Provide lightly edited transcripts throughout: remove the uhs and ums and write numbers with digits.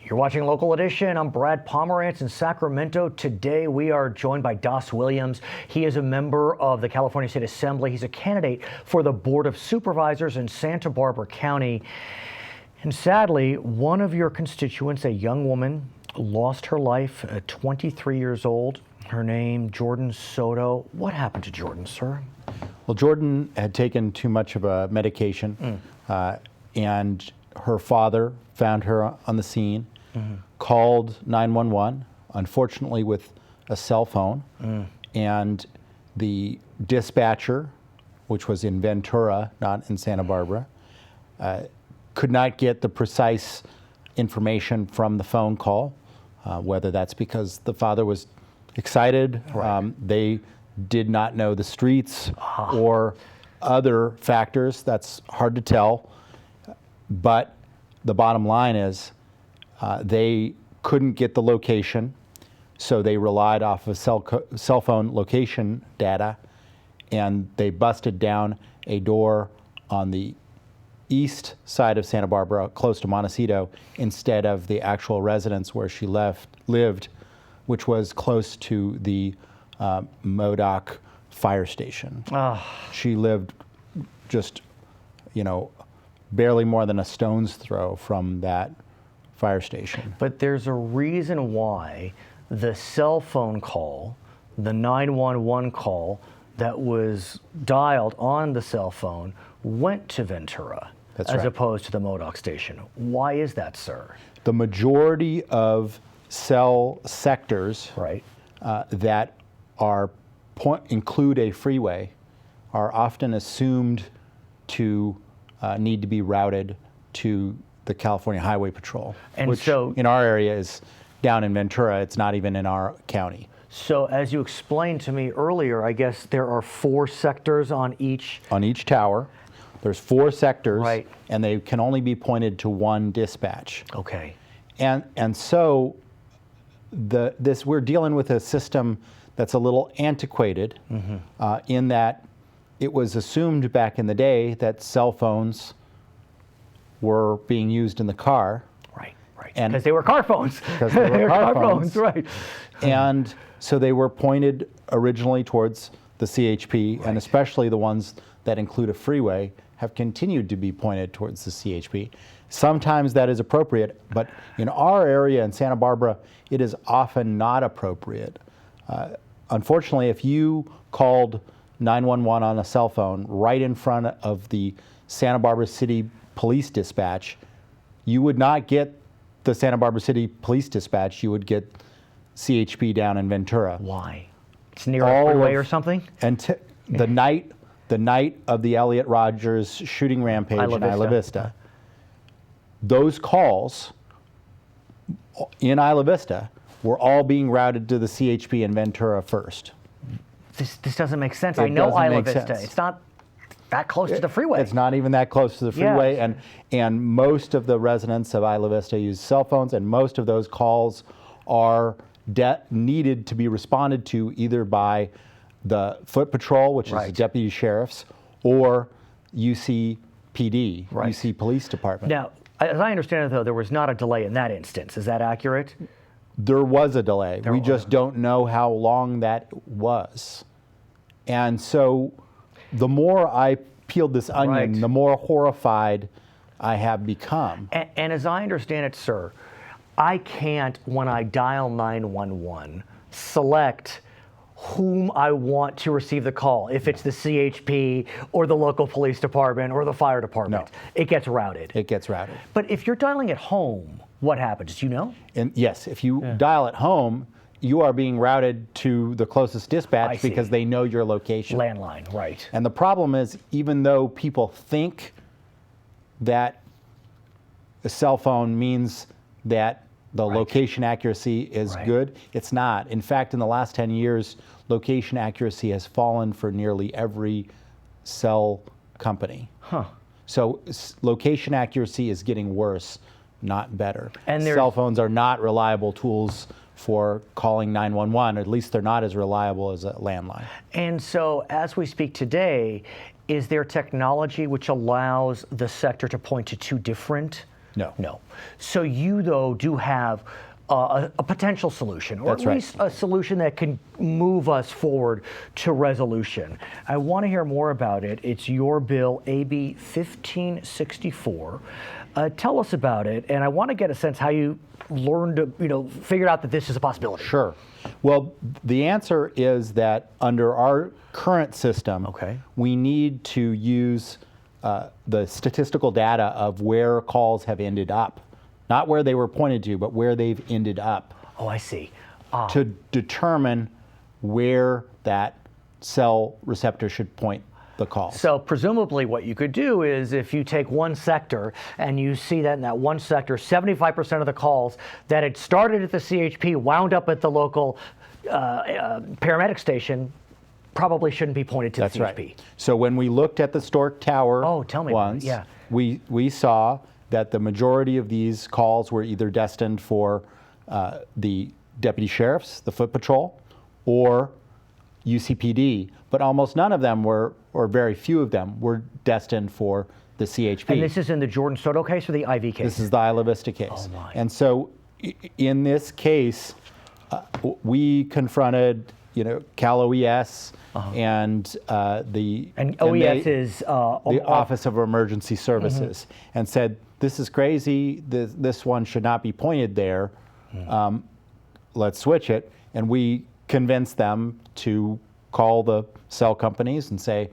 You're watching Local Edition. I'm Brad Pomerance in Sacramento. Today we are joined by Das Williams. He is a member of the California State Assembly. He's a candidate for the Board of Supervisors in Santa Barbara County. And sadly, one of your constituents, a young woman, lost her life at 23 years old. Her name, Jordan Soto. What happened to Jordan, sir? Well, Jordan had taken too much of a medication, and her father found her on the scene, called 911, unfortunately with a cell phone, and the dispatcher, which was in Ventura, not in Santa Barbara, could not get the precise information from the phone call, whether that's because the father was excited, they did not know the streets, or other factors. That's hard to tell. But the bottom line is they couldn't get the location, so they relied off of cell phone location data, and they busted down a door on the east side of Santa Barbara, close to Montecito, instead of the actual residence where she lived, which was close to the Modoc fire station. She lived just, barely more than a stone's throw from that fire station. But there's a reason why the cell phone call, the 911 call that was dialed on the cell phone went to Ventura as opposed to the Modoc station. Why is that, sir? The majority of cell sectors that are include a freeway are often assumed to need to be routed to the California Highway Patrol, and which so, in our area is down in Ventura. It's not even in our county. So as you explained to me earlier, I guess there are 4 sectors on each tower. There's 4 sectors, and they can only be pointed to one dispatch. Okay. And so we're dealing with a system that's a little antiquated, in that it was assumed back in the day that cell phones were being used in the car. And because they were car phones. Because they were car phones, right. And so they were pointed originally towards the CHP, and especially the ones that include a freeway have continued to be pointed towards the CHP. Sometimes that is appropriate, but in our area in Santa Barbara, it is often not appropriate. Unfortunately, if you called 911 on a cell phone right in front of the Santa Barbara City Police Dispatch, you would not get the Santa Barbara City Police Dispatch, you would get CHP down in Ventura. Why? It's near a freeway or something? And the night of the Elliot Rogers shooting rampage in Isla Vista, those calls in Isla Vista were all being routed to the CHP in Ventura first. This doesn't make sense. I know Isla Vista. It's not that close to the freeway. It's not even that close to the freeway, and most of the residents of Isla Vista use cell phones, and most of those calls are needed to be responded to either by the Foot Patrol, which is the deputy sheriffs, or UCPD, UC Police Department. Now, as I understand it, though, there was not a delay in that instance. Is that accurate? There was a delay. We just don't know how long that was. And so the more I peeled this onion, the more horrified I have become. And as I understand it, sir, I can't, when I dial 911, select whom I want to receive the call, if it's the CHP or the local police department or the fire department. No. It gets routed. It gets routed. But if you're dialing at home, what happens? Do you know? And yes, if you dial at home, you are being routed to the closest dispatch because they know your location. Landline, right. And the problem is, even though people think that a cell phone means that the location accuracy is good, it's not. In fact, in the last 10 years, location accuracy has fallen for nearly every cell company. So location accuracy is getting worse, not better. And cell phones are not reliable tools for calling 911. At least they're not as reliable as a landline. And so as we speak today, is there technology which allows the sector to point to 2 different No. No. So you, though, do have a potential solution, or That's at least a solution that can move us forward to resolution. I want to hear more about it. It's your bill, AB 1564. Tell us about it, and I want to get a sense how you learned to, figured out that this is a possibility. Sure. Well, the answer is that under our current system, we need to use the statistical data of where calls have ended up. Not where they were pointed to, but where they've ended up. Oh, I see. To determine where that cell receptor should point the call. So presumably what you could do is if you take one sector and you see that in that one sector, 75% of the calls that had started at the CHP wound up at the local paramedic station probably shouldn't be pointed to the CHP. Right. So when we looked at the Stork Tower ones, we saw that the majority of these calls were either destined for the deputy sheriffs, the foot patrol, or UCPD, but almost none of them were, or very few of them, were destined for the CHP. And this is in the Jordan Soto case or the IV case? This is the Isla Vista case. Oh my. And so in this case, we confronted, Cal OES and the... And OES is... the Office of Emergency Services, and said, this is crazy, this one should not be pointed there, let's switch it. And we convinced them to call the cell companies and say,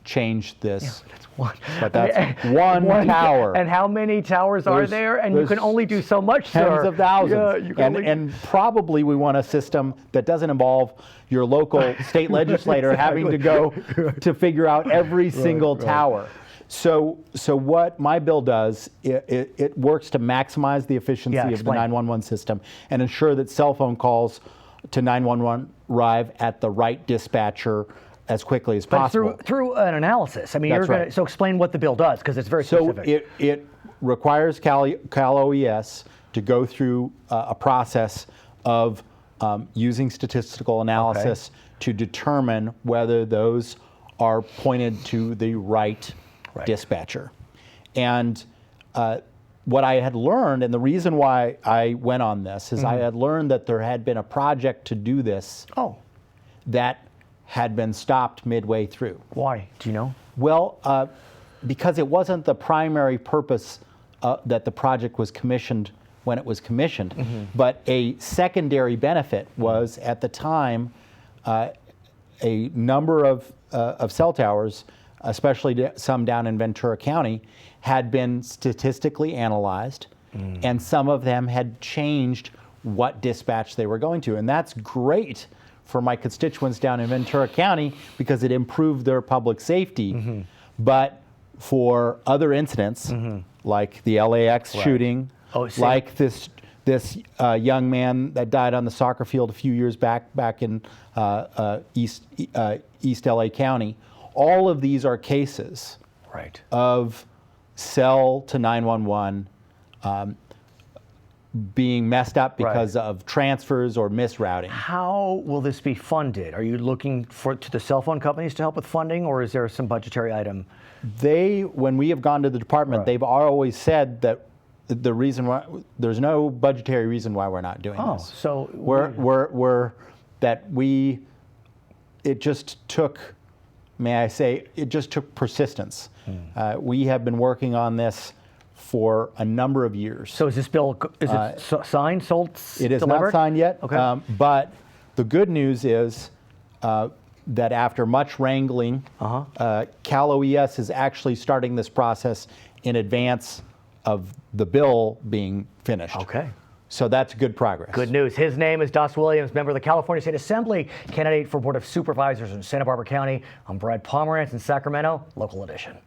change this. Yeah, that's one. But that's one tower. And how many towers are there? And you can only do so much, tens sir. of thousands. Yeah, and probably we want a system that doesn't involve your local state legislator having to go to figure out every single tower. So what my bill does, it works to maximize the efficiency of the 911 system and ensure that cell phone calls to 911 arrive at the right dispatcher as quickly as possible. But through an analysis. I mean, so explain what the bill does, because it's very specific. So it requires Cal OES to go through a process of using statistical analysis to determine whether those are pointed to the right dispatcher. And what I had learned, and the reason why I went on this, is I had learned that there had been a project to do this that had been stopped midway through. Why? Do you know? Well, because it wasn't the primary purpose that the project was commissioned when it was commissioned, but a secondary benefit was, at the time, a number of cell towers, especially some down in Ventura County, had been statistically analyzed, and some of them had changed what dispatch they were going to. And that's great for my constituents down in Ventura County because it improved their public safety. But for other incidents, like the LAX shooting, like this young man that died on the soccer field a few years back in East LA County, all of these are cases of cell to 911 being messed up because of transfers or misrouting. How will this be funded? Are you looking to the cell phone companies to help with funding, or is there some budgetary item? When we have gone to the department, they've always said that the reason why there's no budgetary reason why we're not doing this. So it just took, may I say, it just took persistence. We have been working on this for a number of years. So is this bill, signed, sold, it is delivered? not signed yet, Okay. but the good news is that after much wrangling, Cal OES is actually starting this process in advance of the bill being finished. Okay. So that's good progress. Good news. His name is Das Williams, member of the California State Assembly, candidate for Board of Supervisors in Santa Barbara County. I'm Brad Pomerance in Sacramento, Local Edition.